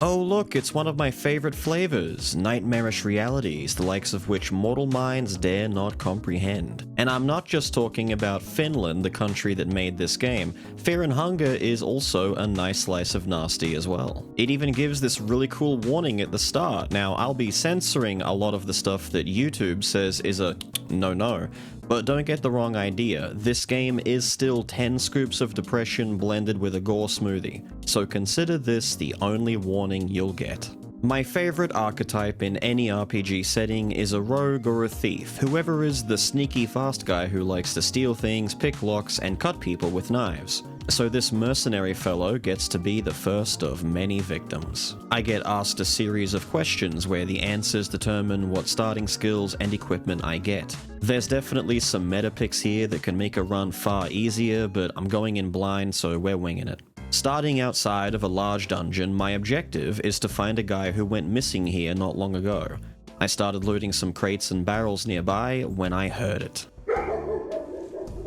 Oh look, it's one of my favorite flavors, nightmarish realities, the likes of which mortal minds dare not comprehend. And I'm not just talking about Finland, the country that made this game. Fear and Hunger is also a nice slice of nasty as well. It even gives this really cool warning at the start. Now, I'll be censoring a lot of the stuff that YouTube says is a no-no, but don't get the wrong idea, this game is still 10 scoops of depression blended with a gore smoothie, so consider this the only warning you'll get. My favorite archetype in any RPG setting is a rogue or a thief, whoever is the sneaky fast guy who likes to steal things, pick locks, and cut people with knives. So this mercenary fellow gets to be the first of many victims. I get asked a series of questions where the answers determine what starting skills and equipment I get. There's definitely some meta picks here that can make a run far easier, but I'm going in blind, so we're winging it. Starting outside of a large dungeon, my objective is to find a guy who went missing here not long ago. I started looting some crates and barrels nearby when I heard it.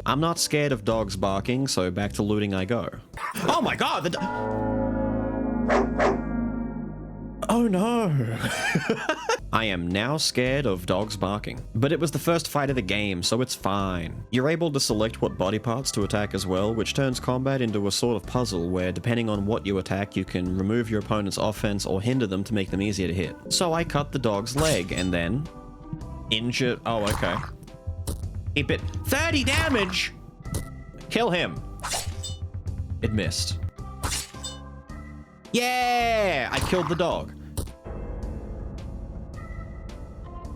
I'm not scared of dogs barking, so back to looting I go. Oh my god, oh no! I am now scared of dogs barking. But it was the first fight of the game, so it's fine. You're able to select what body parts to attack as well, which turns combat into a sort of puzzle where depending on what you attack, you can remove your opponent's offense or hinder them to make them easier to hit. So I cut the dog's leg and then injured. Oh, okay. He bit 30 damage! Kill him. It missed. Yeah! I killed the dog.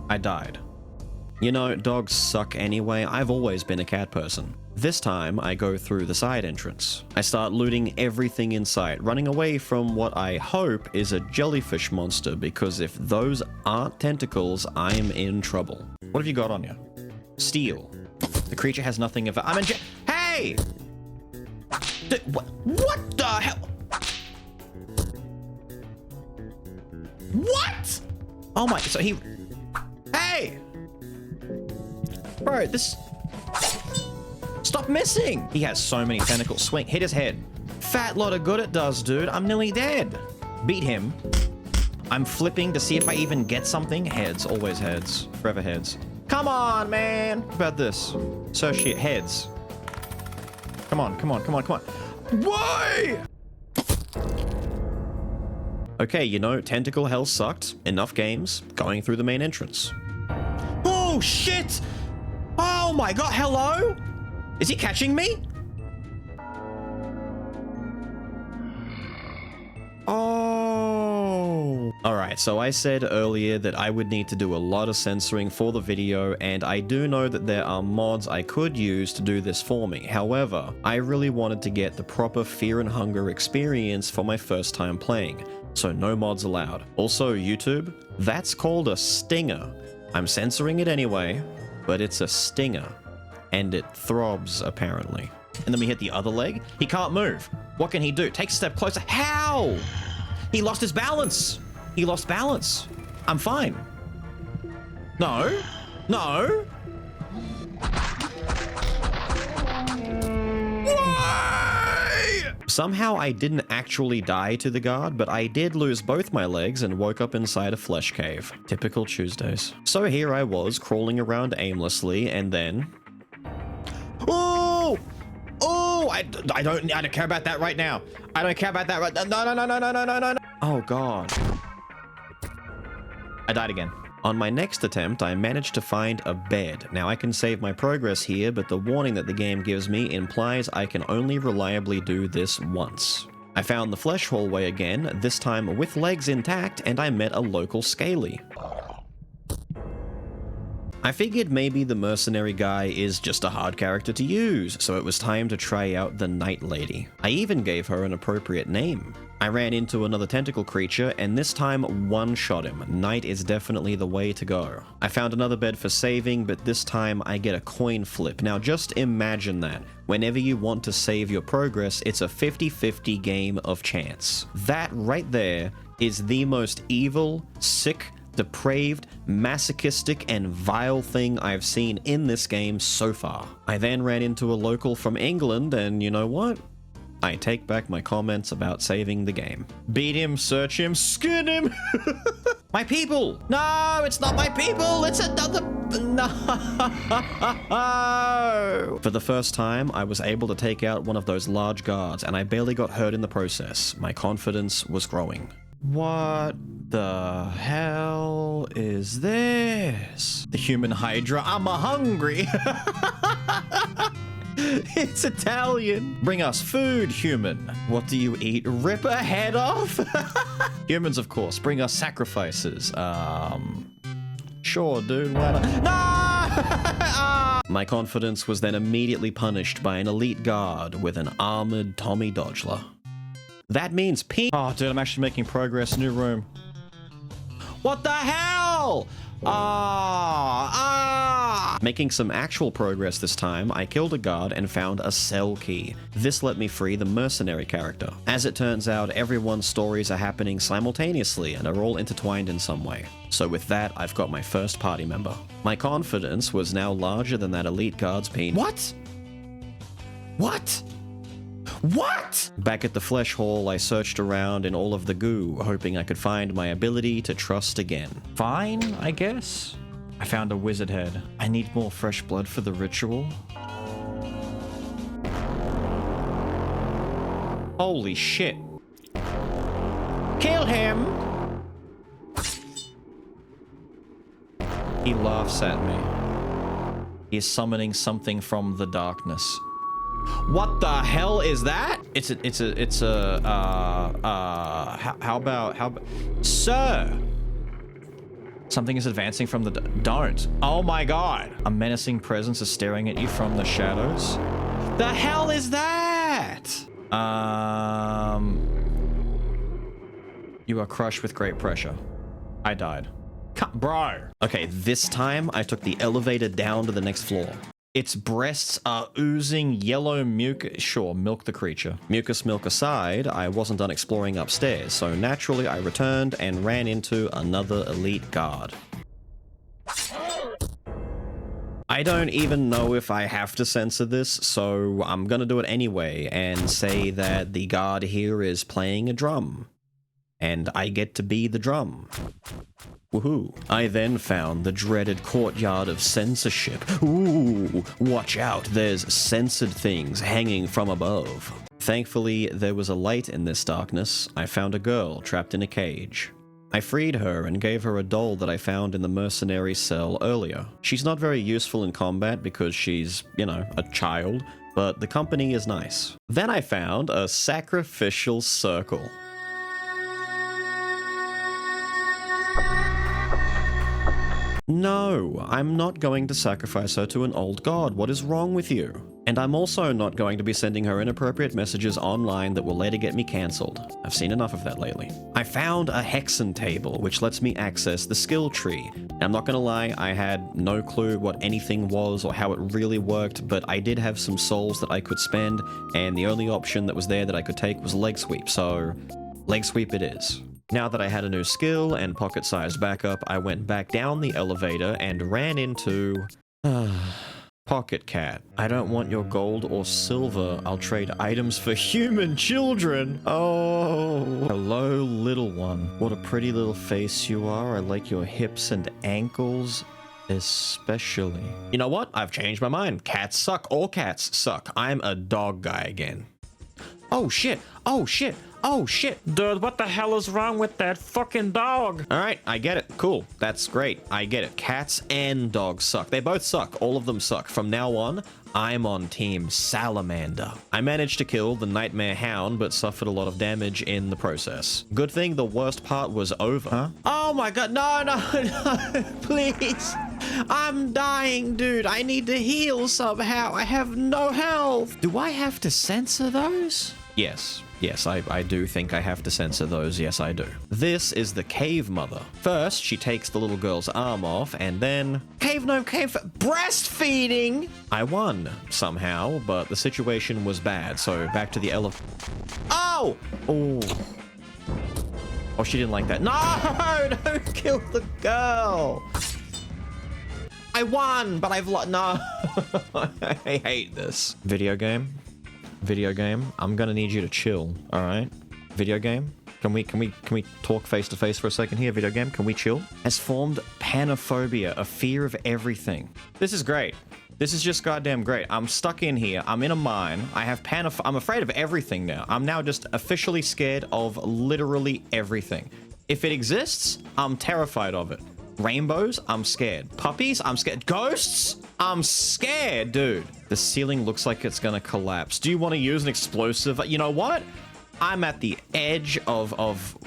I died. You know, dogs suck anyway. I've always been a cat person. This time, I go through the side entrance. I start looting everything in sight, running away from what I hope is a jellyfish monster, because if those aren't tentacles, I'm in trouble. What have you got on you? Steel. The creature has nothing of it. I'm in Hey! What the hell? What? Oh my, so he... Hey! Bro, this... Stop missing! He has so many tentacles. Swing, hit his head. Fat lot of good it does, dude. I'm nearly dead. Beat him. I'm flipping to see if I even get something. Heads, always heads. Forever heads. Come on, man! What about this? So shit, heads. Come on, come on, come on, come on. Why? Okay, you know, tentacle hell sucked. Enough games. Going through the main entrance. Oh, shit! Oh my god, hello? Is he catching me? Oh. Alright, so I said earlier that I would need to do a lot of censoring for the video, and I do know that there are mods I could use to do this for me. However, I really wanted to get the proper Fear and Hunger experience for my first time playing, so no mods allowed. Also, YouTube, that's called a stinger. I'm censoring it anyway, but it's a stinger, and it throbs, apparently. And then we hit the other leg. He can't move. What can he do? Take a step closer. How? He lost his balance. He lost balance. I'm fine. No. No. Why? Somehow I didn't actually die to the guard, but I did lose both my legs and woke up inside a flesh cave. Typical Tuesdays. So here I was, crawling around aimlessly, and then... Oh! Oh! I don't care about that right now. I don't care about that right... No. Oh, God. I died again. On my next attempt, I managed to find a bed. Now, I can save my progress here, but the warning that the game gives me implies I can only reliably do this once. I found the flesh hallway again, this time with legs intact, and I met a local scaly. I figured maybe the mercenary guy is just a hard character to use, so it was time to try out the Night Lady. I even gave her an appropriate name. I ran into another tentacle creature, and this time one-shot him. Night is definitely the way to go. I found another bed for saving, but this time I get a coin flip. Now just imagine that. Whenever you want to save your progress, it's a 50-50 game of chance. That right there is the most evil, sick, depraved, masochistic, and vile thing I've seen in this game so far. I then ran into a local from England, and you know what? I take back my comments about saving the game. Beat him, search him, skin him! My people! No, it's not my people! It's another... No! For the first time, I was able to take out one of those large guards, and I barely got hurt in the process. My confidence was growing. What the hell is this? The human hydra. I'm hungry! It's Italian. Bring us food, human. What do you eat? Rip a head off? Humans, of course. Bring us sacrifices. Sure, dude. Why not? No! My confidence was then immediately punished by an elite guard with an armored Tommy Dodgler. That means Oh, dude, I'm actually making progress. New room. What the hell? Making some actual progress this time, I killed a guard and found a cell key. This let me free the mercenary character. As it turns out, everyone's stories are happening simultaneously and are all intertwined in some way. So with that, I've got my first party member. My confidence was now larger than that elite guard's penis. What? What? What? Back at the flesh hall, I searched around in all of the goo, hoping I could find my ability to trust again. Fine, I guess. I found a wizard head. I need more fresh blood for the ritual. Holy shit. Kill him! He laughs at me. He is summoning something from the darkness. What the hell is that? How about, sir? Something is advancing from the, don't. Oh my God. A menacing presence is staring at you from the shadows. The hell is that? You are crushed with great pressure. I died. Bro. Okay, this time I took the elevator down to the next floor. Its breasts are oozing yellow mucus. Sure, milk the creature. Mucus milk aside, I wasn't done exploring upstairs, so naturally I returned and ran into another elite guard. I don't even know if I have to censor this, so I'm gonna do it anyway and say that the guard here is playing a drum. And I get to be the drum. Woohoo. I then found the dreaded courtyard of censorship. Ooh, watch out, there's censored things hanging from above. Thankfully, there was a light in this darkness. I found a girl trapped in a cage. I freed her and gave her a doll that I found in the mercenary cell earlier. She's not very useful in combat because she's, you know, a child, but the company is nice. Then I found a sacrificial circle. No, I'm not going to sacrifice her to an old god. What is wrong with you? And I'm also not going to be sending her inappropriate messages online that will later get me cancelled. I've seen enough of that lately. I found a hexen table, which lets me access the skill tree. I'm not gonna lie, I had no clue what anything was or how it really worked, but I did have some souls that I could spend, and the only option that was there that I could take was leg sweep, so leg sweep it is. Now that I had a new skill and pocket-sized backup, I went back down the elevator and ran into... Pocket Cat. I don't want your gold or silver. I'll trade items for human children. Oh. Hello, little one. What a pretty little face you are. I like your hips and ankles. Especially. You know what? I've changed my mind. Cats suck. All cats suck. I'm a dog guy again. Oh shit. Oh shit. Oh shit. Dude, what the hell is wrong with that fucking dog? Alright, I get it. Cool. That's great. I get it. Cats and dogs suck. They both suck. All of them suck. From now on, I'm on Team Salamander. I managed to kill the Nightmare Hound, but suffered a lot of damage in the process. Good thing the worst part was over. Huh? Oh my god. No, no, no. Please. I'm dying, dude. I need to heal somehow. I have no health. Do I have to censor those? Yes. Yes, I do think I have to censor those. Yes, I do. This is the cave mother. First, she takes the little girl's arm off, and then... Cave gnome, breastfeeding! I won, somehow, but the situation was bad, so back to the Oh! Oh. Oh, she didn't like that. No! Don't kill the girl! I won, but I've lost. No. I hate this. Video game. Video game, I'm gonna need you to chill, alright? Video game, can we talk face to face for a second here? Video game, can we chill? Has formed panophobia, a fear of everything. This is great. This is just goddamn great. I'm stuck in here. I'm in a mine. I have I'm afraid of everything now. I'm now just officially scared of literally everything. If it exists, I'm terrified of it. Rainbows, I'm scared. Puppies, I'm scared. Ghosts, I'm scared, dude. The ceiling looks like it's gonna collapse. Do you want to use an explosive? You know what? I'm at the edge of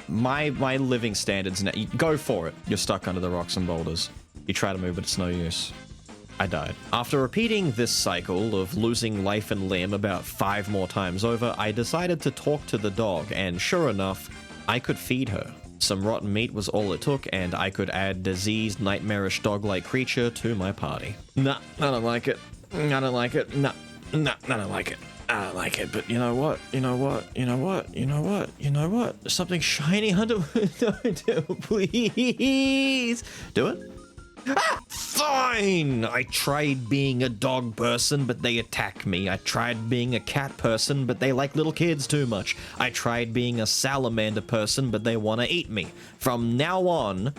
my living standards now. Go for it. You're stuck under the rocks and boulders. You try to move, but it's no use. I died. After repeating this cycle of losing life and limb about 5 more times over, I decided to talk to the dog, and sure enough, I could feed her. Some rotten meat was all it took, and I could add diseased, nightmarish dog-like creature to my party. Nah, I don't like it. I don't like it. Nah, I don't like it. I don't like it, but you know what? You know what? You know what? You know what? You know what? There's something shiny under... Don't do it, please. Do it? Ah, fine! I tried being a dog person, but they attack me. I tried being a cat person, but they like little kids too much. I tried being a salamander person, but they want to eat me. From now on,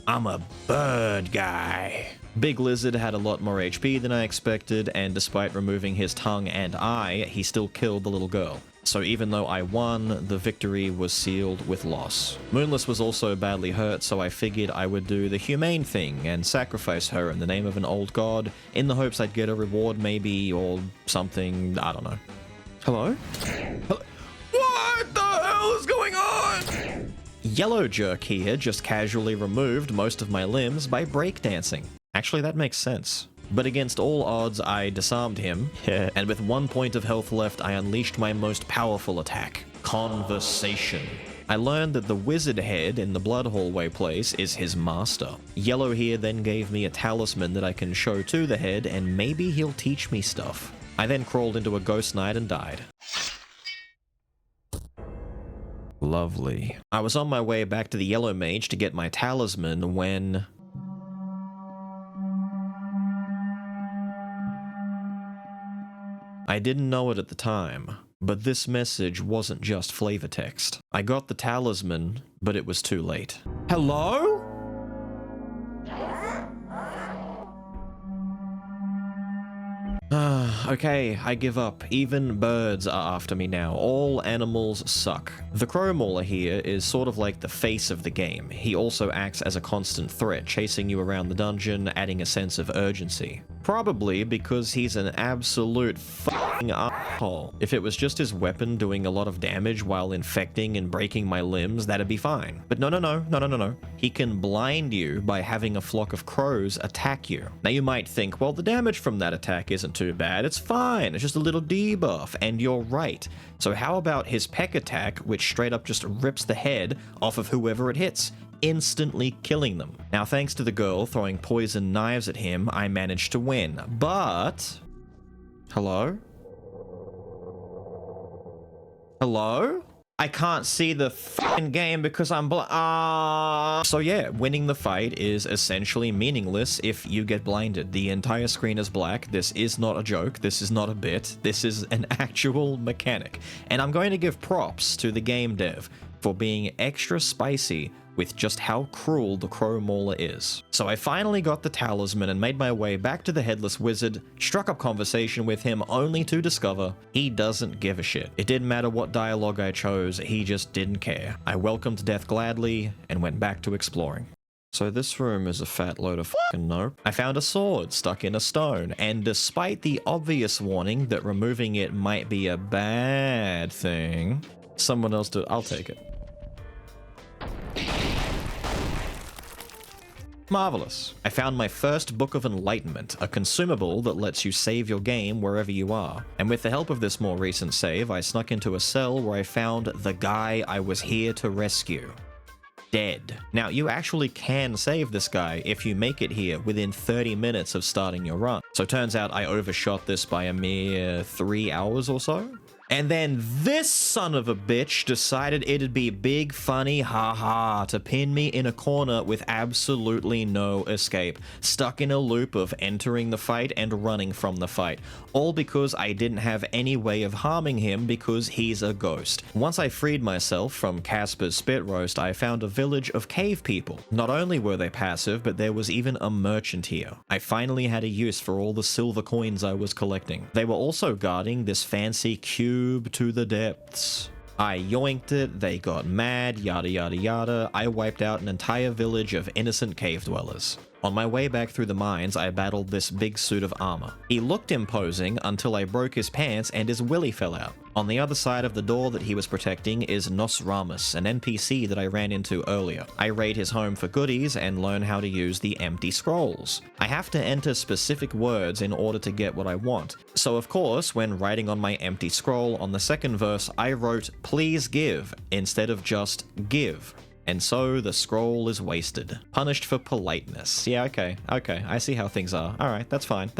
I'm a bird guy. Big Lizard had a lot more HP than I expected, and despite removing his tongue and eye, he still killed the little girl. So even though I won, the victory was sealed with loss. Moonless was also badly hurt, so I figured I would do the humane thing and sacrifice her in the name of an old god, in the hopes I'd get a reward maybe, or something, I don't know. Hello? Hello? What the hell is going on? Yellow Jerk here just casually removed most of my limbs by breakdancing. Actually, that makes sense. But against all odds, I disarmed him, and with 1 point of health left, I unleashed my most powerful attack, Conversation. I learned that the wizard head in the blood hallway place is his master. Yellow here then gave me a talisman that I can show to the head, and maybe he'll teach me stuff. I then crawled into a ghost night and died. Lovely. I was on my way back to the yellow mage to get my talisman when... I didn't know it at the time, but this message wasn't just flavor text. I got the talisman, but it was too late. Hello? Okay, I give up. Even birds are after me now. All animals suck. The crow mauler here is sort of like the face of the game. He also acts as a constant threat, chasing you around the dungeon, adding a sense of urgency. Probably because he's an absolute fucking asshole. If it was just his weapon doing a lot of damage while infecting and breaking my limbs, that'd be fine. But no. He can blind you by having a flock of crows attack you. Now you might think, well, the damage from that attack isn't too bad. It's fine. It's just a little debuff. And you're right. So how about his peck attack, which straight up just rips the head off of whoever it hits, instantly killing them. Now, thanks to the girl throwing poison knives at him, I managed to win. But... Hello? Hello? I can't see the f***ing game because I'm So yeah, winning the fight is essentially meaningless if you get blinded. The entire screen is black. This is not a joke. This is not a bit. This is an actual mechanic. And I'm going to give props to the game dev for being extra spicy with just how cruel the crow mauler is. So I finally got the talisman and made my way back to the headless wizard, struck up conversation with him only to discover he doesn't give a shit. It didn't matter what dialogue I chose, he just didn't care. I welcomed death gladly and went back to exploring. So this room is a fat load of fucking nope. I found a sword stuck in a stone, and despite the obvious warning that removing it might be a bad thing, someone else did. I'll take it. Marvelous. I found my first Book of Enlightenment, a consumable that lets you save your game wherever you are. And with the help of this more recent save, I snuck into a cell where I found the guy I was here to rescue. Dead. Now, you actually can save this guy if you make it here within 30 minutes of starting your run. So turns out I overshot this by a mere 3 hours or so. And then this son of a bitch decided it'd be big funny haha to pin me in a corner with absolutely no escape, stuck in a loop of entering the fight and running from the fight, all because I didn't have any way of harming him because he's a ghost. Once I freed myself from Casper's spit roast, I found a village of cave people. Not only were they passive, but there was even a merchant here. I finally had a use for all the silver coins I was collecting. They were also guarding this fancy cube to the depths. I yoinked it, they got mad, yada yada yada. I wiped out an entire village of innocent cave dwellers. On my way back through the mines, I battled this big suit of armor. He looked imposing until I broke his pants and his willy fell out. On the other side of the door that he was protecting is Nosramus, an NPC that I ran into earlier. I raid his home for goodies and learn how to use the empty scrolls. I have to enter specific words in order to get what I want. So of course, when writing on my empty scroll on the second verse, I wrote "please give" instead of just "give." And so the scroll is wasted. Punished for politeness. Yeah, okay, I see how things are. Alright, that's fine.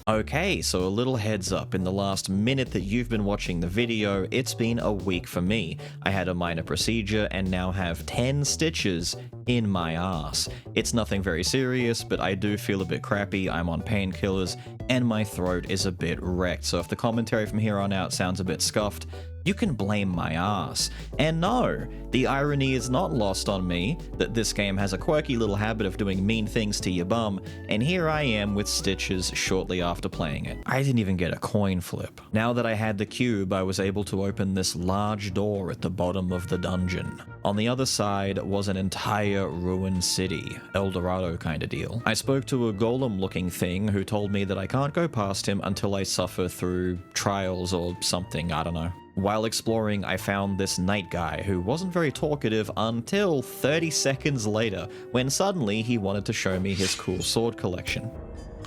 Okay, so a little heads up. In the last minute that you've been watching the video, it's been a week for me. I had a minor procedure and now have 10 stitches in my ass. It's nothing very serious, but I do feel a bit crappy. I'm on painkillers and my throat is a bit wrecked. So if the commentary from here on out sounds a bit scuffed, you can blame my ass. And no, the irony is not lost on me that this game has a quirky little habit of doing mean things to your bum, and here I am with stitches shortly after playing it. I didn't even get a coin flip. Now that I had the cube, I was able to open this large door at the bottom of the dungeon. On the other side was an entire ruined city, El Dorado kind of deal. I spoke to a golem-looking thing who told me that I can't go past him until I suffer through trials or something, I don't know. While exploring, I found this knight guy who wasn't very talkative until 30 seconds later, when suddenly he wanted to show me his cool sword collection.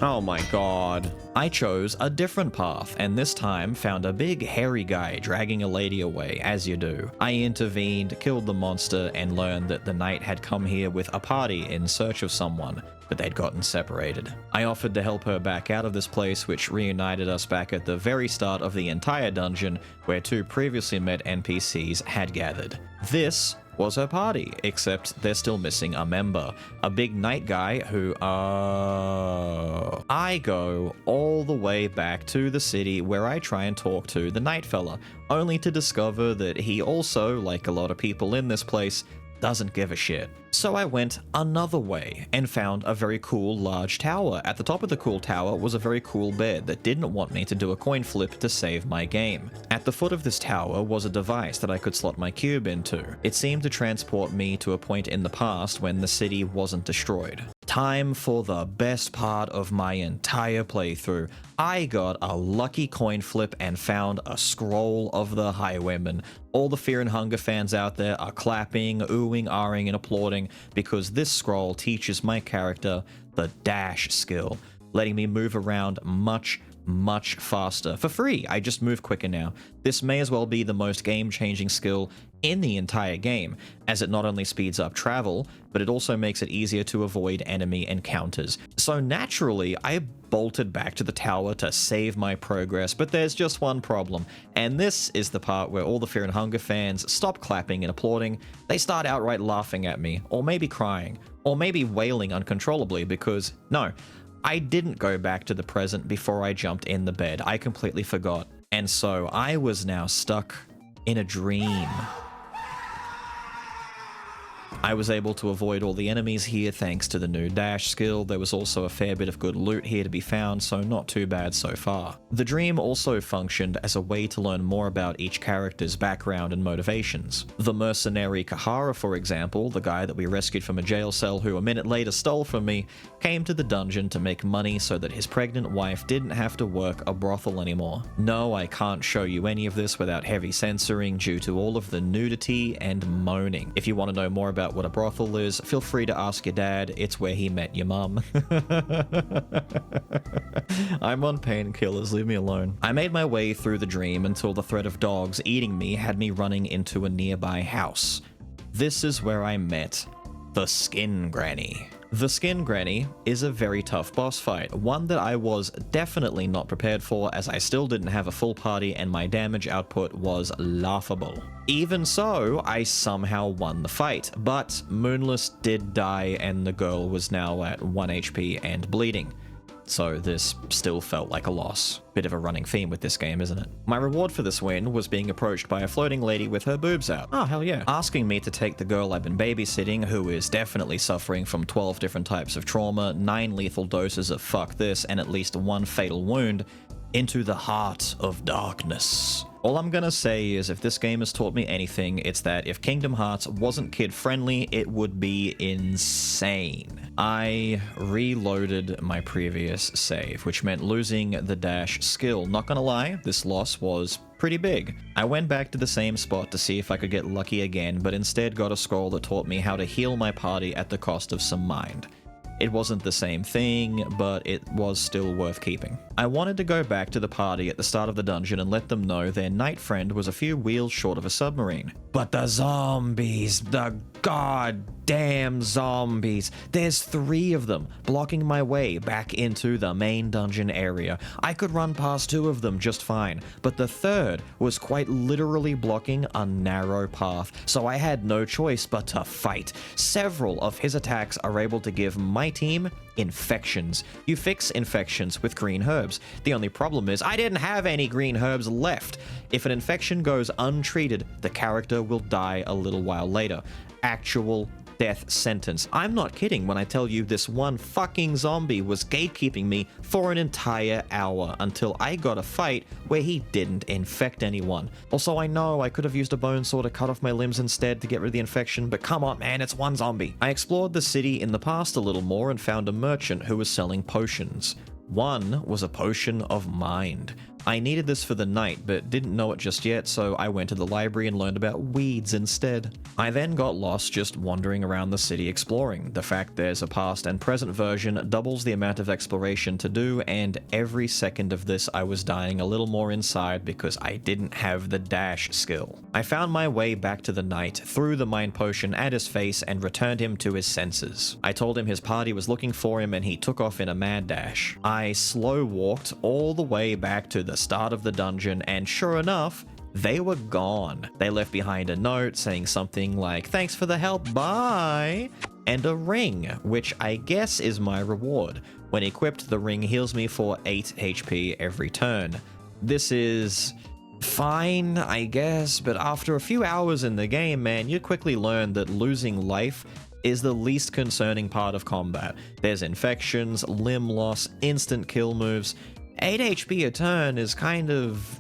Oh my god. I chose a different path, and this time found a big hairy guy dragging a lady away, as you do. I intervened, killed the monster, and learned that the knight had come here with a party in search of someone, but they'd gotten separated. I offered to help her back out of this place, which reunited us back at the very start of the entire dungeon, where two previously met NPCs had gathered. This was her party, except they're still missing a member. A big knight guy who, I go all the way back to the city where I try and talk to the knight fella, only to discover that he also, like a lot of people in this place, doesn't give a shit. So I went another way and found a very cool large tower. At the top of the cool tower was a very cool bed that didn't want me to do a coin flip to save my game. At the foot of this tower was a device that I could slot my cube into. It seemed to transport me to a point in the past when the city wasn't destroyed. Time for the best part of my entire playthrough. I got a lucky coin flip and found a scroll of the Highwayman. All the Fear and Hunger fans out there are clapping, oohing, ahhing, and applauding because this scroll teaches my character the dash skill, letting me move around much faster. For free, I just move quicker now. This may as well be the most game-changing skill in the entire game, as it not only speeds up travel, but it also makes it easier to avoid enemy encounters. So naturally, I bolted back to the tower to save my progress, but there's just one problem, and this is the part where all the Fear and Hunger fans stop clapping and applauding. They start outright laughing at me, or maybe crying, or maybe wailing uncontrollably because, no, I didn't go back to the present before I jumped in the bed. I completely forgot. And so I was now stuck in a dream. I was able to avoid all the enemies here thanks to the new dash skill. There was also a fair bit of good loot here to be found, so not too bad so far. The dream also functioned as a way to learn more about each character's background and motivations. The mercenary Kahara, for example, the guy that we rescued from a jail cell who a minute later stole from me, came to the dungeon to make money so that his pregnant wife didn't have to work a brothel anymore. No, I can't show you any of this without heavy censoring due to all of the nudity and moaning. If you want to know more about what a brothel is, feel free to ask your dad. It's where he met your mum. I'm on painkillers, leave me alone. I made my way through the dream until the threat of dogs eating me had me running into a nearby house. This is where I met the Skin Granny. The Skin Granny is a very tough boss fight, one that I was definitely not prepared for as I still didn't have a full party and my damage output was laughable. Even so, I somehow won the fight, but Moonless did die and the girl was now at 1 HP and bleeding. So this still felt like a loss. Bit of a running theme with this game, isn't it? My reward for this win was being approached by a floating lady with her boobs out. Oh, hell yeah. Asking me to take the girl I've been babysitting, who is definitely suffering from 12 different types of trauma, 9 lethal doses of fuck this, and at least 1 fatal wound, into the heart of darkness. All I'm gonna say is if this game has taught me anything, it's that if Kingdom Hearts wasn't kid-friendly, it would be insane. I reloaded my previous save, which meant losing the dash skill. Not gonna lie, this loss was pretty big. I went back to the same spot to see if I could get lucky again, but instead got a scroll that taught me how to heal my party at the cost of some mind. It wasn't the same thing, but it was still worth keeping. I wanted to go back to the party at the start of the dungeon and let them know their knight friend was a few wheels short of a submarine. But the zombies, the goddamn zombies, there's 3 of them blocking my way back into the main dungeon area. I could run past 2 of them just fine, but the 3rd was quite literally blocking a narrow path, so I had no choice but to fight. Several of his attacks are able to give my team infections. You fix infections with green herbs. The only problem is I didn't have any green herbs left. If an infection goes untreated, the character will die a little while later. Actual death sentence. I'm not kidding when I tell you this one fucking zombie was gatekeeping me for an entire hour until I got a fight where he didn't infect anyone. Also, I know I could have used a bone saw to cut off my limbs instead to get rid of the infection, but come on man, it's one zombie. I explored the city in the past a little more and found a merchant who was selling potions. One was a potion of mind. I needed this for the night, but didn't know it just yet, so I went to the library and learned about weeds instead. I then got lost just wandering around the city exploring. The fact there's a past and present version doubles the amount of exploration to do, and every second of this I was dying a little more inside because I didn't have the dash skill. I found my way back to the knight, threw the mind potion at his face, and returned him to his senses. I told him his party was looking for him and he took off in a mad dash. I slow walked all the way back to the start of the dungeon, and sure enough, they were gone. They left behind a note saying something like, "Thanks for the help, bye," and a ring, which I guess is my reward. When equipped, the ring heals me for 8 HP every turn. This is fine, I guess, but after a few hours in the game, man, you quickly learn that losing life is the least concerning part of combat. There's infections, limb loss, instant kill moves. 8 HP a turn is kind of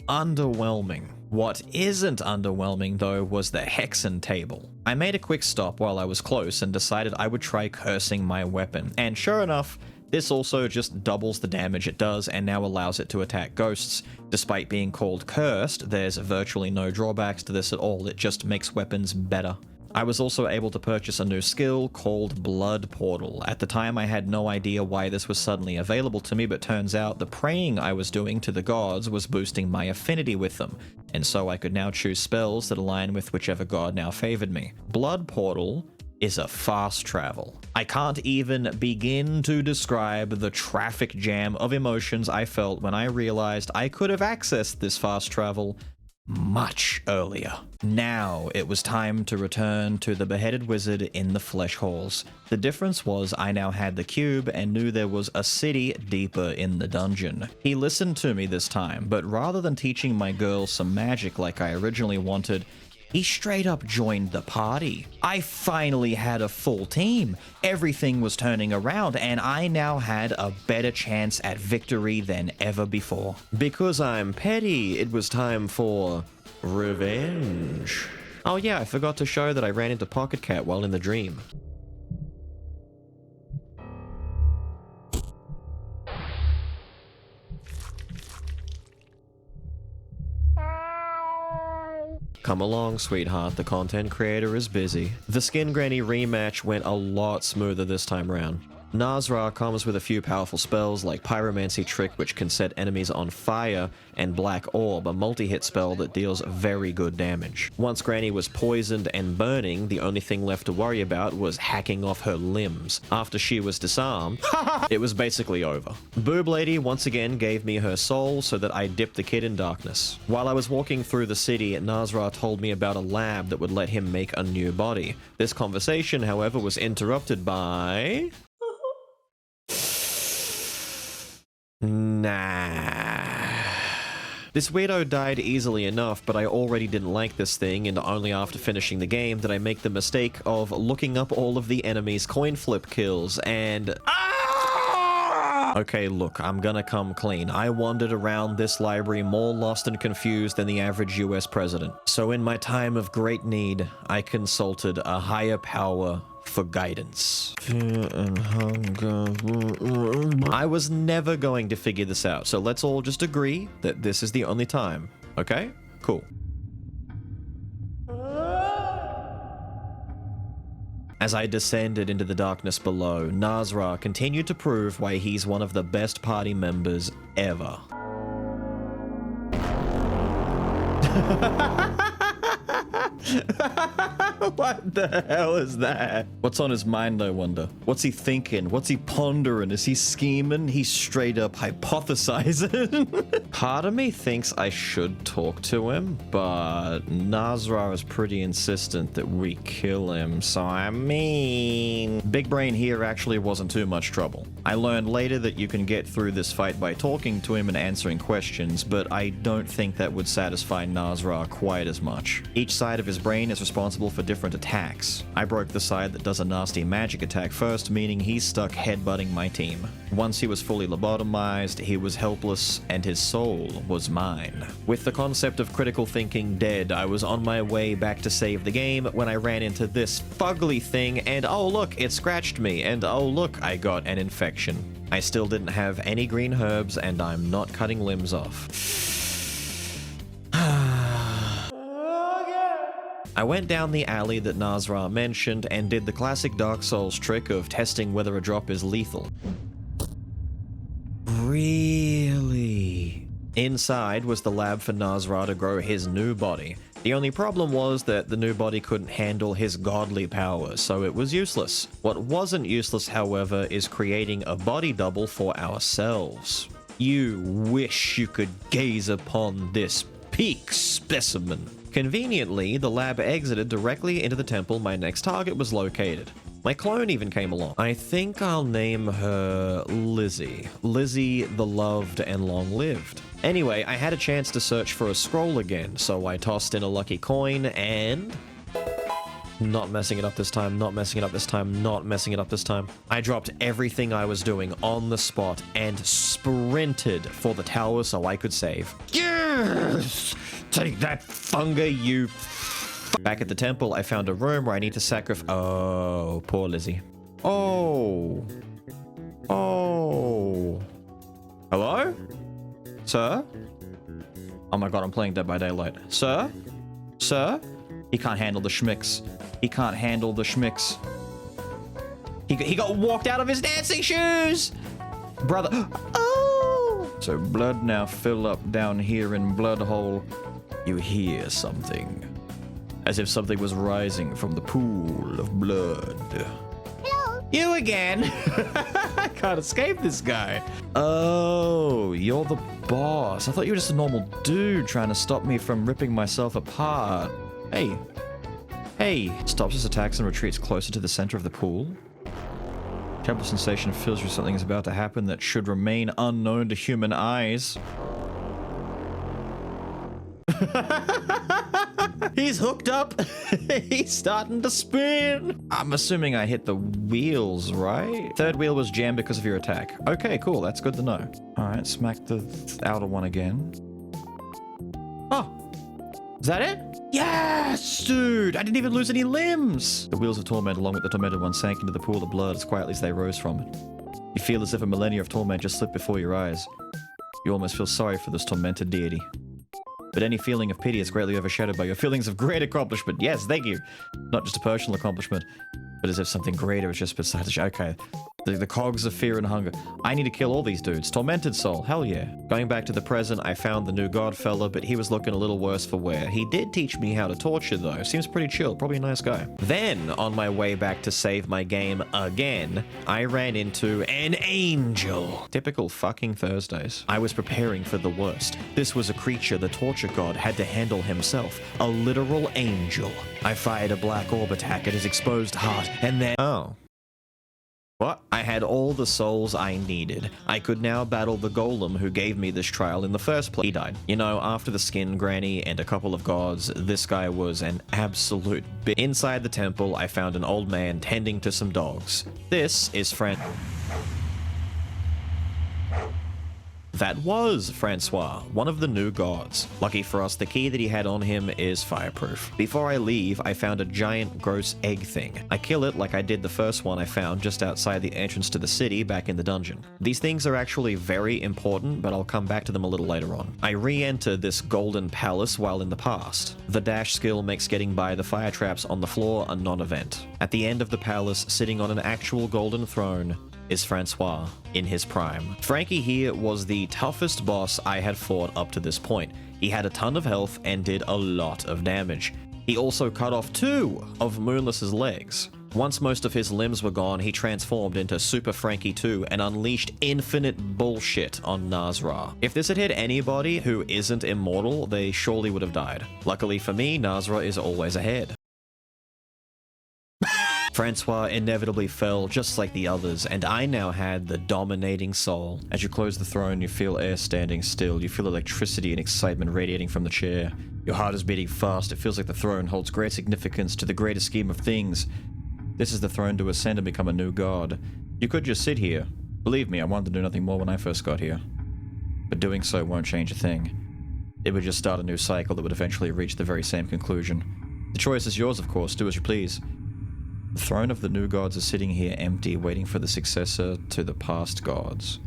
underwhelming. What isn't underwhelming though was the Hexen table. I made a quick stop while I was close and decided I would try cursing my weapon, and sure enough, this also just doubles the damage it does and now allows it to attack ghosts. Despite being called cursed, there's virtually no drawbacks to this at all, it just makes weapons better. I was also able to purchase a new skill called Blood Portal. At the time I had no idea why this was suddenly available to me, but turns out the praying I was doing to the gods was boosting my affinity with them, and so I could now choose spells that align with whichever god now favored me. Blood Portal is a fast travel. I can't even begin to describe the traffic jam of emotions I felt when I realized I could have accessed this fast travel much earlier. Now it was time to return to the beheaded wizard in the flesh halls. The difference was I now had the cube and knew there was a city deeper in the dungeon. He listened to me this time, but rather than teaching my girl some magic like I originally wanted, he straight up joined the party. I finally had a full team. Everything was turning around and I now had a better chance at victory than ever before. Because I'm petty, it was time for revenge. Oh yeah, I forgot to show that I ran into Pocket Cat while in the dream. Come along, sweetheart, the content creator is busy. The Skin Granny rematch went a lot smoother this time around. Nazra comes with a few powerful spells like Pyromancy Trick, which can set enemies on fire, and Black Orb, a multi-hit spell that deals very good damage. Once Granny was poisoned and burning, the only thing left to worry about was hacking off her limbs. After she was disarmed, it was basically over. Boob Lady once again gave me her soul so that I dipped the kid in darkness. While I was walking through the city, Nazra told me about a lab that would let him make a new body. This conversation, however, was interrupted by... Nah. This weirdo died easily enough, but I already didn't like this thing, and only after finishing the game did I make the mistake of looking up all of the enemy's coin flip kills, and... Okay, look, I'm gonna come clean. I wandered around this library more lost and confused than the average US president. So in my time of great need, I consulted a higher power for guidance. Fear and hunger. I was never going to figure this out, so let's all just agree that this is the only time. Okay? Cool. As I descended into the darkness below, Nazra continued to prove why he's one of the best party members ever. What the hell is that? What's on his mind, I wonder? What's he thinking? What's he pondering? Is he scheming? He's straight up hypothesizing. Part of me thinks I should talk to him, but Nazra is pretty insistent that we kill him, so I mean... Big Brain here actually wasn't too much trouble. I learned later that you can get through this fight by talking to him and answering questions, but I don't think that would satisfy Nazra quite as much. Each side of his brain is responsible for different attacks. I broke the side that does a nasty magic attack first, meaning he's stuck headbutting my team. Once he was fully lobotomized, he was helpless, and his soul was mine. With the concept of critical thinking dead, I was on my way back to save the game when I ran into this fugly thing, and oh look, it scratched me, and oh look, I got an infection. I still didn't have any green herbs, and I'm not cutting limbs off. I went down the alley that Nazra mentioned and did the classic Dark Souls trick of testing whether a drop is lethal. Really? Inside was the lab for Nazra to grow his new body. The only problem was that the new body couldn't handle his godly power, so it was useless. What wasn't useless, however, is creating a body double for ourselves. You wish you could gaze upon this peak specimen. Conveniently, the lab exited directly into the temple my next target was located. My clone even came along. I think I'll name her Lizzie. Lizzie the Loved and Long-Lived. Anyway, I had a chance to search for a scroll again, so I tossed in a lucky coin and... Not messing it up this time, not messing it up this time, not messing it up this time. I dropped everything I was doing on the spot and sprinted for the tower so I could save. Yes! Take that, Funga, you... Back at the temple, I found a room where I need to sacrifice... Oh, poor Lizzie. Oh. Oh. Hello? Sir? Oh my god, I'm playing Dead by Daylight. Sir? Sir? He can't handle the schmicks. He can't handle the schmicks. He got walked out of his dancing shoes! Brother. Oh! So blood now fill up down here in Bloodhole. You hear something. As if something was rising from the pool of blood. Hello? You again! I can't escape this guy. Oh, you're the boss. I thought you were just a normal dude trying to stop me from ripping myself apart. Hey. Hey. Stops his attacks and retreats closer to the center of the pool. Terrible sensation fills you with something is about to happen that should remain unknown to human eyes. He's hooked up. He's starting to spin. I'm assuming I hit the wheels, right? Third wheel was jammed because of your attack. Okay, cool. That's good to know. All right, smack the outer one again. Oh, is that it? Yes, dude. I didn't even lose any limbs. The wheels of torment along with the tormented one sank into the pool of blood as quietly as they rose from it. You feel as if a millennia of torment just slipped before your eyes. You almost feel sorry for this tormented deity. But any feeling of pity is greatly overshadowed by your feelings of great accomplishment. Yes, thank you. Not just a personal accomplishment, but as if something greater is just beside the... Okay. The cogs of fear and hunger. I need to kill all these dudes. Tormented soul, hell yeah. Going back to the present, I found the new god fella, but he was looking a little worse for wear. He did teach me how to torture though. Seems pretty chill, probably a nice guy. Then, on my way back to save my game again, I ran into an angel. Typical fucking Thursdays. I was preparing for the worst. This was a creature the torture god had to handle himself. A literal angel. I fired a black orb attack at his exposed heart, and then... Oh. What? I had all the souls I needed. I could now battle the golem who gave me this trial in the first place. He died. You know, after the skin granny and a couple of gods, this guy was an absolute bitch. Inside the temple, I found an old man tending to some dogs. This is That was Francois, one of the new gods. Lucky for us, the key that he had on him is fireproof. Before I leave, I found a giant gross egg thing. I kill it like I did the first one I found just outside the entrance to the city back in the dungeon. These things are actually very important, but I'll come back to them a little later on. I re-enter this golden palace while in the past. The dash skill makes getting by the fire traps on the floor a non-event. At the end of the palace, sitting on an actual golden throne, is Francois in his prime. Frankie here was the toughest boss I had fought up to this point. He had a ton of health and did a lot of damage. He also cut off 2 of Moonless's legs. Once most of his limbs were gone, he transformed into Super Frankie 2 and unleashed infinite bullshit on Nazra. If this had hit anybody who isn't immortal, they surely would have died. Luckily for me, Nazra is always ahead. Francois inevitably fell just like the others, and I now had the dominating soul. As you close the throne, you feel air standing still. You feel electricity and excitement radiating from the chair. Your heart is beating fast. It feels like the throne holds great significance to the greater scheme of things. This is the throne to ascend and become a new god. You could just sit here. Believe me, I wanted to do nothing more when I first got here. But doing so won't change a thing. It would just start a new cycle that would eventually reach the very same conclusion. The choice is yours, of course. Do as you please. The throne of the new gods is sitting here empty, waiting for the successor to the past gods.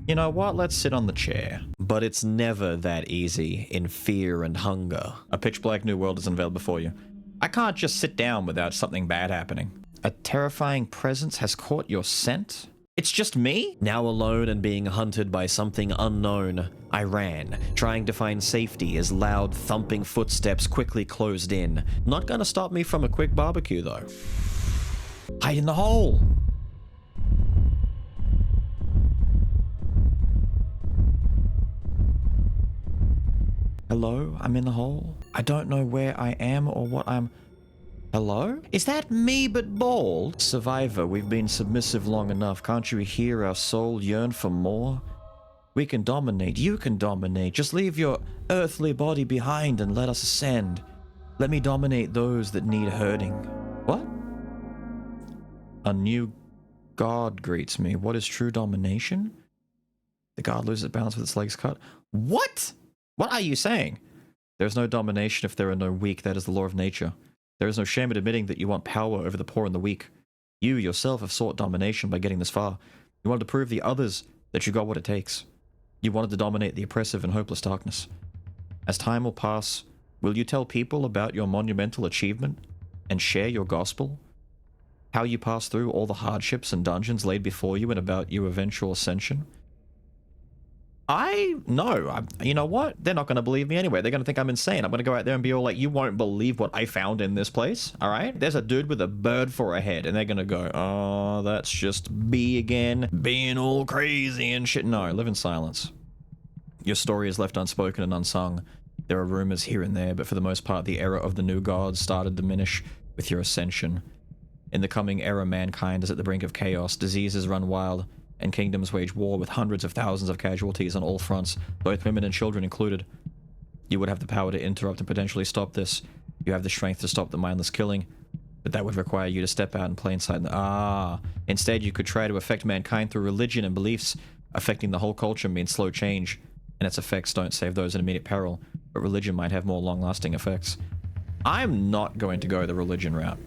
You know what? Let's sit on the chair. But it's never that easy in fear and hunger. A pitch black new world is unveiled before you. I can't just sit down without something bad happening. A terrifying presence has caught your scent? It's just me? Now alone and being hunted by something unknown, I ran, trying to find safety as loud thumping footsteps quickly closed in. Not gonna stop me from a quick barbecue though. Hide in the hole! Hello? I'm in the hole? I don't know where I am or what I'm... Hello? Is that me but bald? Survivor, we've been submissive long enough. Can't you hear our soul yearn for more? We can dominate. You can dominate. Just leave your earthly body behind and let us ascend. Let me dominate those that need hurting. What? A new god greets me. What is true domination? The god loses balance with its legs cut. What? What are you saying? There is no domination if there are no weak. That is the law of nature. There is no shame in admitting that you want power over the poor and the weak. You yourself have sought domination by getting this far. You wanted to prove the others that you got what it takes. You wanted to dominate the oppressive and hopeless darkness. As time will pass, will you tell people about your monumental achievement and share your gospel? How you passed through all the hardships and dungeons laid before you and about your eventual ascension? You know what? They're not going to believe me anyway. They're going to think I'm insane. I'm going to go out there and be all like, you won't believe what I found in this place. All right? There's a dude with a bird for a head. And they're going to go, oh, that's just B again. Being all crazy and shit. No, live in silence. Your story is left unspoken and unsung. There are rumors here and there, but for the most part, the era of the new gods started to diminish with your ascension. In the coming era, mankind is at the brink of chaos. Diseases run wild. And kingdoms wage war with hundreds of thousands of casualties on all fronts, both women and children included. You would have the power to interrupt and potentially stop this. You have the strength to stop the mindless killing, but that would require you to step out in plain sight. Instead you could try to affect mankind through religion and beliefs. Affecting the whole culture means slow change, and its effects don't save those in immediate peril, but religion might have more long-lasting effects. I'm not going to go the religion route.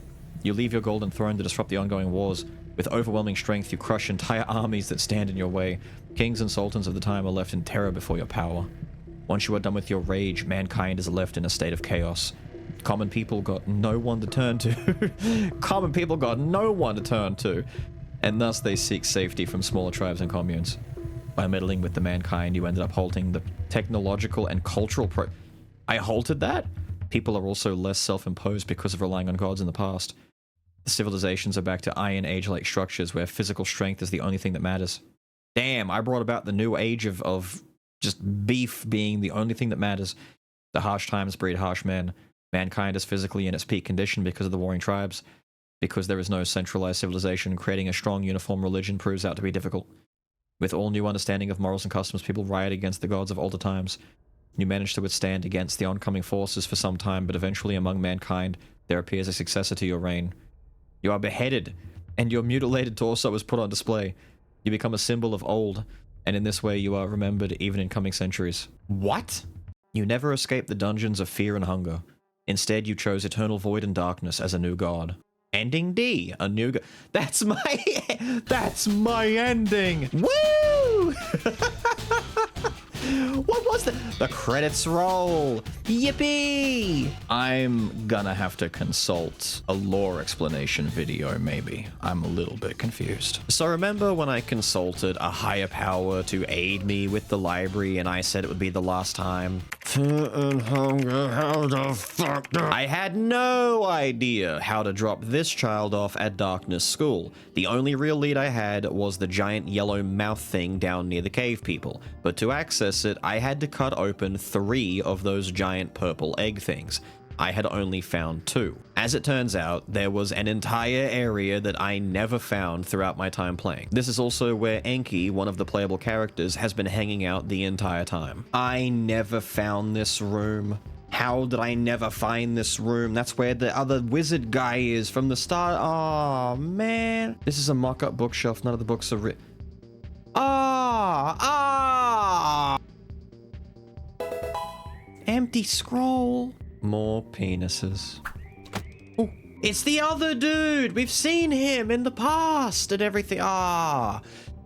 You leave your golden throne to disrupt the ongoing wars. With overwhelming strength, you crush entire armies that stand in your way. Kings and sultans of the time are left in terror before your power. Once you are done with your rage, mankind is left in a state of chaos. Common people got no one to turn to. Common people got no one to turn to. and thus they seek safety from smaller tribes and communes. By meddling with the mankind, you ended up halting the technological and cultural I halted that? People are also less self-imposed because of relying on gods in the past. The civilizations are back to Iron Age-like structures where physical strength is the only thing that matters. Damn, I brought about the new age of just beef being the only thing that matters. The harsh times breed harsh men. Mankind is physically in its peak condition because of the warring tribes. Because there is no centralized civilization, creating a strong uniform religion proves out to be difficult. With all new understanding of morals and customs, people riot against the gods of older times. You manage to withstand against the oncoming forces for some time, but eventually among mankind, there appears a successor to your reign. You are beheaded, and your mutilated torso is put on display. You become a symbol of old, and in this way you are remembered even in coming centuries. What? You never escaped the dungeons of fear and hunger. Instead, you chose eternal void and darkness as a new god. Ending D, a new god. That's my ending. Woo! What was that? The credits roll. Yippee! I'm gonna have to consult a lore explanation video, maybe. I'm a little bit confused. So remember when I consulted a higher power to aid me with the library and I said it would be the last time? How the fuck? I had no idea how to drop this child off at Darkness School. The only real lead I had was the giant yellow mouth thing down near the cave people. But to access it, I had to cut open 3 of those giant purple egg things. I had only found 2. As it turns out, there was an entire area that I never found throughout my time playing. This is also where Enki, one of the playable characters, has been hanging out the entire time. I never found this room. How did I never find this room? That's where the other wizard guy is from the start. Oh man. This is a mock-up bookshelf. None of the books are written. Empty scroll. More penises. Oh, it's the other dude. We've seen him in the past and everything.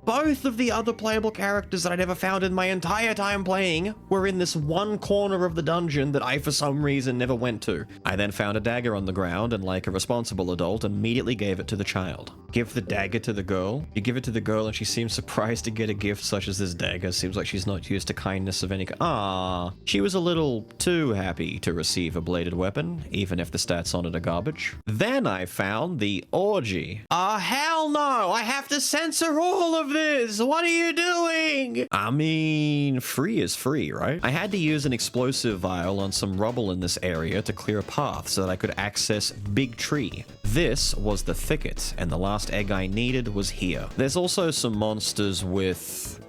Both of the other playable characters that I never found in my entire time playing were in this one corner of the dungeon that I, for some reason, never went to. I then found a dagger on the ground and, like a responsible adult, immediately gave it to the child. Give the dagger to the girl? You give it to the girl and she seems surprised to get a gift such as this dagger. Seems like she's not used to kindness of any kind. She was a little too happy to receive a bladed weapon, even if the stats on it are garbage. Then I found the orgy. Hell no! I have to censor all of this! What are you doing? I mean, free is free, right? I had to use an explosive vial on some rubble in this area to clear a path so that I could access Big Tree. This was the thicket, and the last egg I needed was here. There's also some monsters with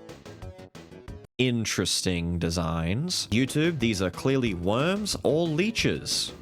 interesting designs. YouTube, these are clearly worms or leeches.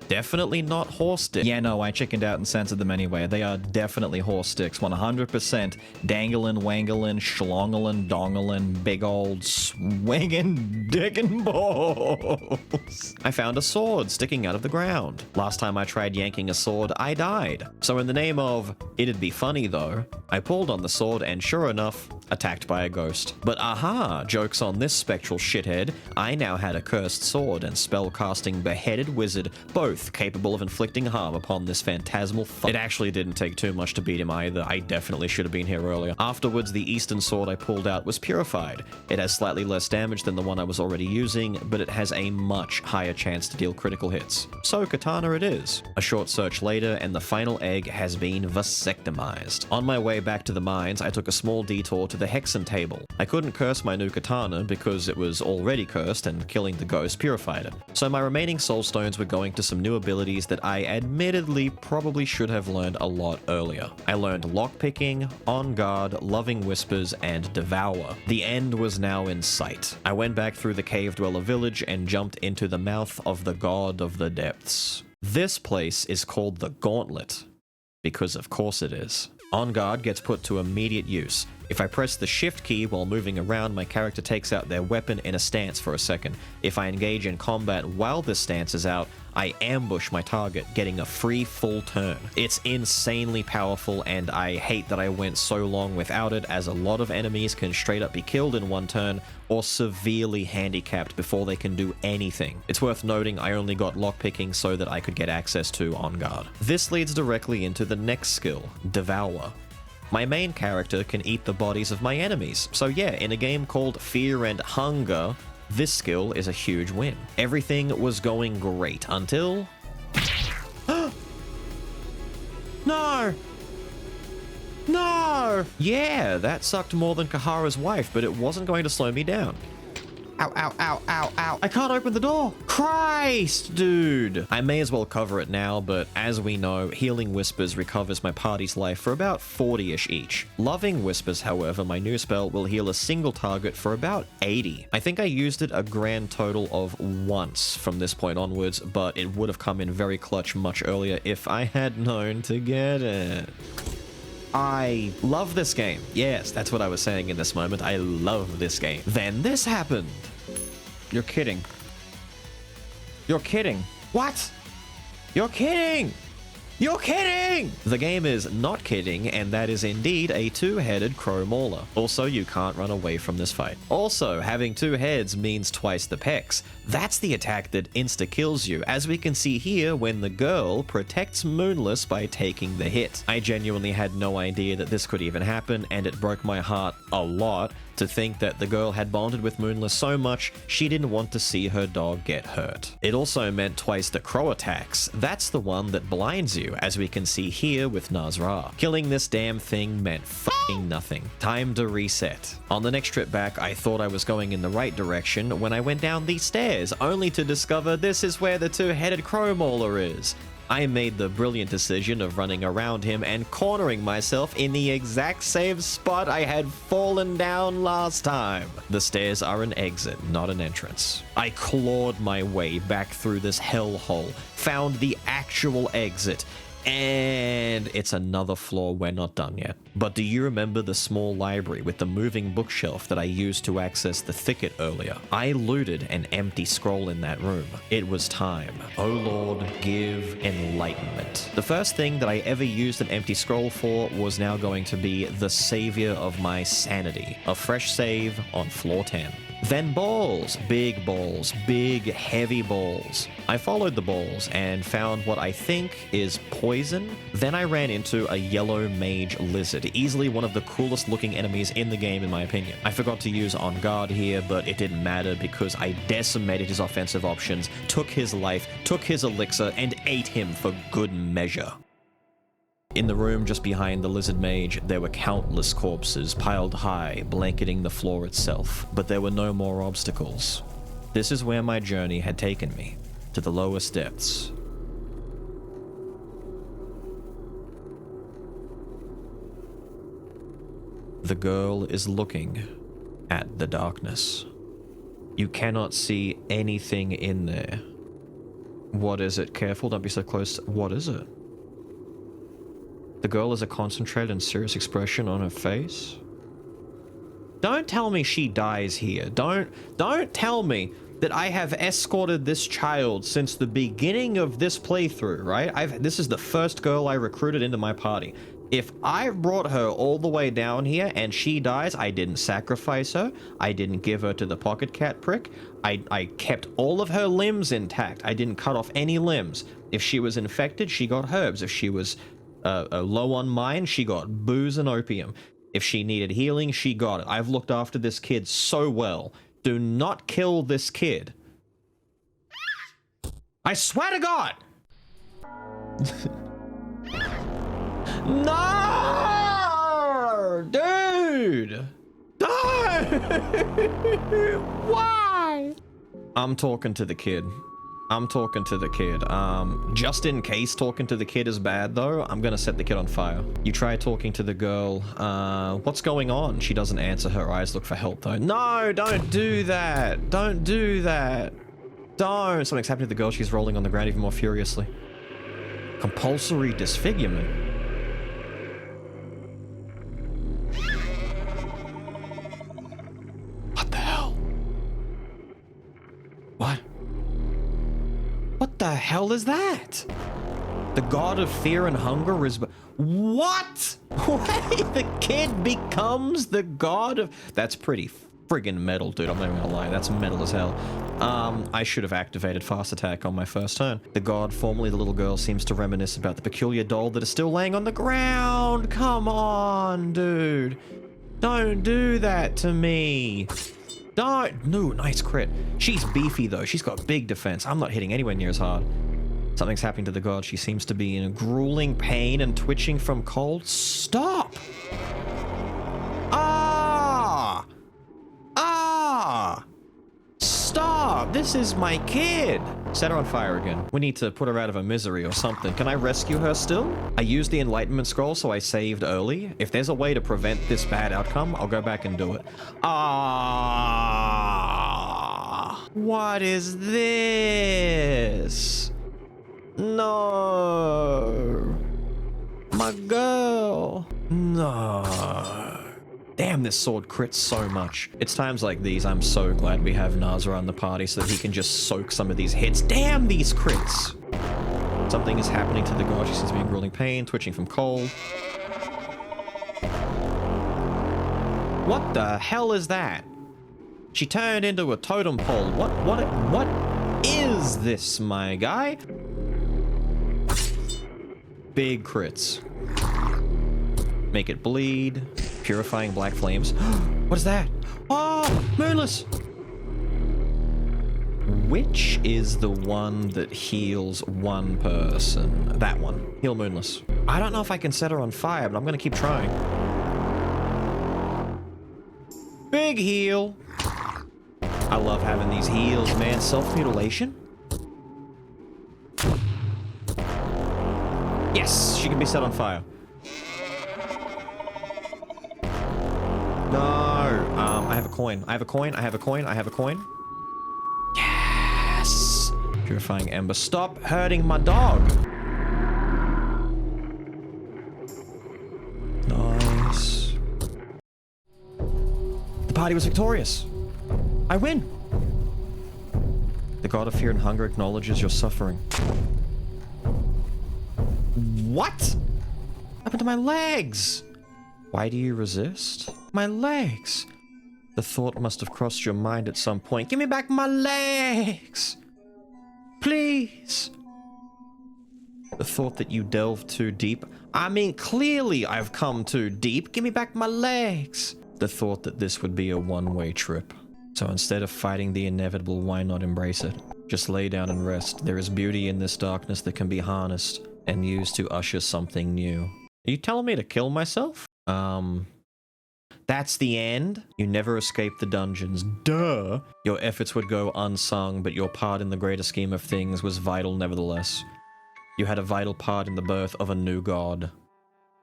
Definitely not horse sticks. Yeah, no, I chickened out and censored them anyway. They are definitely horse sticks. 100% dangling, wangling, schlongling, dongling, big old swinging dickin' balls. I found a sword sticking out of the ground. Last time I tried yanking a sword, I died. So in the name of, it'd be funny though, I pulled on the sword and sure enough, attacked by a ghost. But aha, joke's on this spectral shithead, I now had a cursed sword and spell-casting beheaded wizard, both capable of inflicting harm upon this phantasmal fuck. It actually didn't take too much to beat him either. I definitely should have been here earlier. Afterwards, the eastern sword I pulled out was purified. It has slightly less damage than the one I was already using, but it has a much higher chance to deal critical hits. So katana it is. A short search later, and the final egg has been vasectomized. On my way back to the mines, I took a small detour to the hexen table. I couldn't curse my new katana because it was already cursed and killing the ghost purified it. So my remaining soul stones were going to some new abilities that I admittedly probably should have learned a lot earlier. I learned lockpicking, on guard, loving whispers, and devour. The end was now in sight. I went back through the cave dweller village and jumped into the mouth of the god of the depths. This place is called the Gauntlet, because of course it is. On guard gets put to immediate use. If I press the shift key while moving around, my character takes out their weapon in a stance for a second. If I engage in combat while this stance is out, I ambush my target, getting a free full turn. It's insanely powerful, and I hate that I went so long without it, as a lot of enemies can straight up be killed in one turn, or severely handicapped before they can do anything. It's worth noting I only got lockpicking so that I could get access to On Guard. This leads directly into the next skill, Devour. My main character can eat the bodies of my enemies. So yeah, in a game called Fear and Hunger, this skill is a huge win. Everything was going great until... No! No! Yeah, that sucked more than Kahara's wife, but it wasn't going to slow me down. Ow, ow, ow, ow, ow. I can't open the door. Christ, dude. I may as well cover it now, but as we know, Healing Whispers recovers my party's life for about 40-ish each. Loving Whispers, however, my new spell will heal a single target for about 80. I think I used it a grand total of once from this point onwards, but it would have come in very clutch much earlier if I had known to get it. I love this game. Yes, that's what I was saying in this moment. I love this game. Then this happened. You're kidding. You're kidding. What? You're kidding! You're kidding! The game is not kidding, and that is indeed a two-headed crow mauler. Also, you can't run away from this fight. Also, having two heads means twice the pecs. That's the attack that insta-kills you, as we can see here when the girl protects Moonless by taking the hit. I genuinely had no idea that this could even happen, and it broke my heart a lot to think that the girl had bonded with Moonless so much she didn't want to see her dog get hurt. It also meant twice the crow attacks. That's the one that blinds you, as we can see here with Nazra. Killing this damn thing meant f***ing nothing. Time to reset. On the next trip back, I thought I was going in the right direction when I went down these stairs, only to discover this is where the two-headed crow mauler is. I made the brilliant decision of running around him and cornering myself in the exact same spot I had fallen down last time. The stairs are an exit, not an entrance. I clawed my way back through this hellhole, found the actual exit, and it's another floor. We're not done yet. But do you remember the small library with the moving bookshelf that I used to access the thicket earlier? I looted an empty scroll in that room. It was time. Oh Lord, give enlightenment. The first thing that I ever used an empty scroll for was now going to be the savior of my sanity. A fresh save on floor 10. Then balls, big heavy balls. I followed the balls and found what I think is poison. Then I ran into a yellow mage lizard, easily one of the coolest looking enemies in the game in my opinion. I forgot to use On Guard here, but it didn't matter because I decimated his offensive options, took his life, took his elixir, and ate him for good measure. In the room just behind the lizard mage, there were countless corpses piled high, blanketing the floor itself, but there were no more obstacles. This is where my journey had taken me, to the lowest depths. The girl is looking at the darkness. You cannot see anything in there. What is it? Careful, don't be so close. What is it? The girl has a concentrated and serious expression on her face. Don't tell me she dies here. Don't tell me that I have escorted this child since the beginning of this playthrough, right? This is the first girl I recruited into my party. If I brought her all the way down here and she dies, I didn't sacrifice her. I didn't give her to the pocket cat prick. I kept all of her limbs intact. I didn't cut off any limbs. If she was infected, she got herbs. If she was low on mine, she got booze and opium. If she needed healing, she got it. I've looked after this kid so well. Do not kill this kid. I swear to God! No! Dude! No! Why? I'm talking to the kid. Just in case talking to the kid is bad though, I'm gonna set the kid on fire. You try talking to the girl. What's going on? She doesn't answer. Her eyes look for help though. No, don't do that. Don't do that. Don't. Something's happening to the girl. She's rolling on the ground even more furiously. Compulsory disfigurement. What the hell? What? What the hell is that? The god of fear and hunger is... What? Wait, the kid becomes the god of... That's pretty friggin' metal, dude. I'm not even gonna lie. That's metal as hell. I should have activated fast attack on my first turn. The god, formerly the little girl, seems to reminisce about the peculiar doll that is still laying on the ground. Come on, dude. Don't do that to me. Don't. No, nice crit. She's beefy, though. She's got big defense. I'm not hitting anywhere near as hard. Something's happening to the god. She seems to be in a grueling pain and twitching from cold. Stop! Ah! Ah! Stop! This is my kid! Set her on fire again. We need to put her out of her misery or something. Can I rescue her still? I used the Enlightenment Scroll, so I saved early. If there's a way to prevent this bad outcome, I'll go back and do it. Ah! What is this? No! My girl! No! Damn, this sword crits so much. It's times like these I'm so glad we have Nazra on the party so that he can just soak some of these hits. Damn these crits! Something is happening to the god. She seems to be in grueling pain, twitching from cold. What the hell is that? She turned into a totem pole. What is this, my guy? Big crits. Make it bleed. Purifying black flames. What is that? Oh, Moonless! Which is the one that heals one person? That one. Heal Moonless. I don't know if I can set her on fire, but I'm gonna keep trying. Big heal. I love having these heals, man. Self-mutilation? Yes, she can be set on fire. No, I have a coin. I have a coin. I have a coin. I have a coin. Yes! Purifying Ember. Stop hurting my dog! Nice. The party was victorious. I win! The god of fear and hunger acknowledges your suffering. What? What happened to my legs? Why do you resist? My legs. The thought must have crossed your mind at some point. Give me back my legs! Please! The thought that you delved too deep. I mean, clearly I've come too deep. Give me back my legs! The thought that this would be a one-way trip. So instead of fighting the inevitable, why not embrace it? Just lay down and rest. There is beauty in this darkness that can be harnessed and used to usher something new. Are you telling me to kill myself? That's the end? You never escaped the dungeons. Duh! Your efforts would go unsung, but your part in the greater scheme of things was vital nevertheless. You had a vital part in the birth of a new god.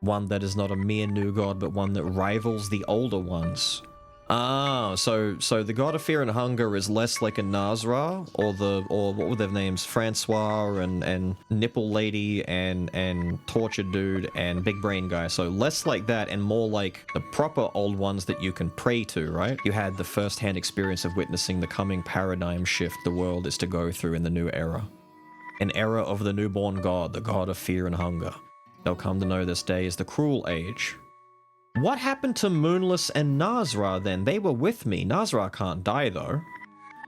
One that is not a mere new god, but one that rivals the older ones. Ah, so the god of fear and hunger is less like a Nazra, or what were their names? Francois and Nipple Lady and Tortured Dude and Big Brain Guy. So less like that and more like the proper old ones that you can pray to, right? You had the first-hand experience of witnessing the coming paradigm shift the world is to go through in the new era. An era of the newborn god, the god of fear and hunger. They'll come to know this day as the cruel age. What happened to Moonless and Nazra then? They were with me. Nazra can't die though.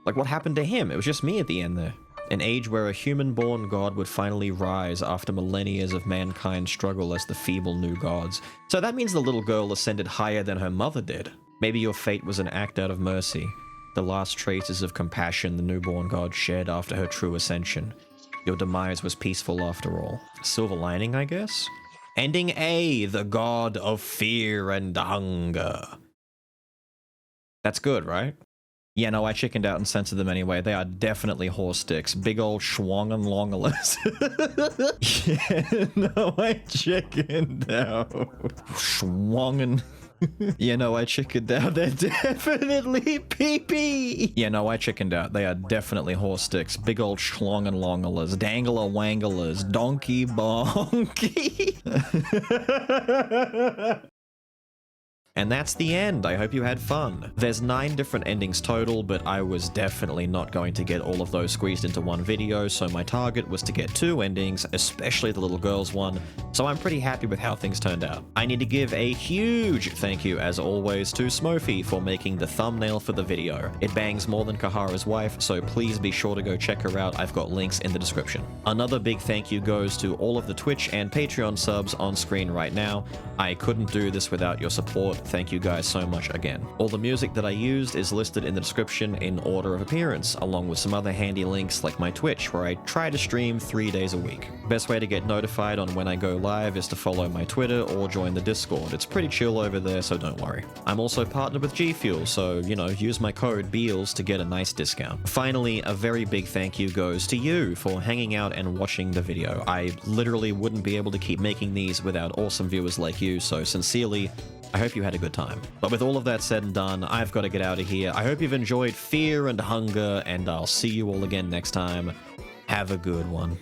Like what happened to him? It was just me at the end there. An age where a human-born god would finally rise after millennia of mankind's struggle as the feeble new gods. So that means the little girl ascended higher than her mother did. Maybe your fate was an act out of mercy. The last traces of compassion the newborn god shed after her true ascension. Your demise was peaceful after all. Silver lining, I guess? Ending A, the god of fear and hunger. That's good, right? Yeah, no, I chickened out and censored them anyway. They are definitely horse dicks. Big old schwangen longalus. Yeah, no, I chickened out. Schwangen. Yeah, no, I chickened out. They're definitely pee-pee. Yeah, no, I chickened out. They are definitely horse dicks. Big old schlongen longalas, dangler wangalas, donkey bonky. And that's the end. I hope you had fun. There's 9 different endings total, but I was definitely not going to get all of those squeezed into one video, so my target was to get 2 endings, especially the little girls one, so I'm pretty happy with how things turned out. I need to give a huge thank you, as always, to Smouhfy for making the thumbnail for the video. It bangs more than Kahara's wife, so please be sure to go check her out. I've got links in the description. Another big thank you goes to all of the Twitch and Patreon subs on screen right now. I couldn't do this without your support. Thank you guys so much again. All the music that I used is listed in the description in order of appearance, along with some other handy links like my Twitch, where I try to stream 3 days a week. Best way to get notified on when I go live is to follow my Twitter or join the Discord. It's pretty chill over there, so don't worry. I'm also partnered with GFUEL, so, you know, use my code Beelz to get a nice discount. Finally, a very big thank you goes to you for hanging out and watching the video. I literally wouldn't be able to keep making these without awesome viewers like you, so sincerely, I hope you had a good time. But with all of that said and done, I've got to get out of here. I hope you've enjoyed Fear and Hunger, and I'll see you all again next time. Have a good one.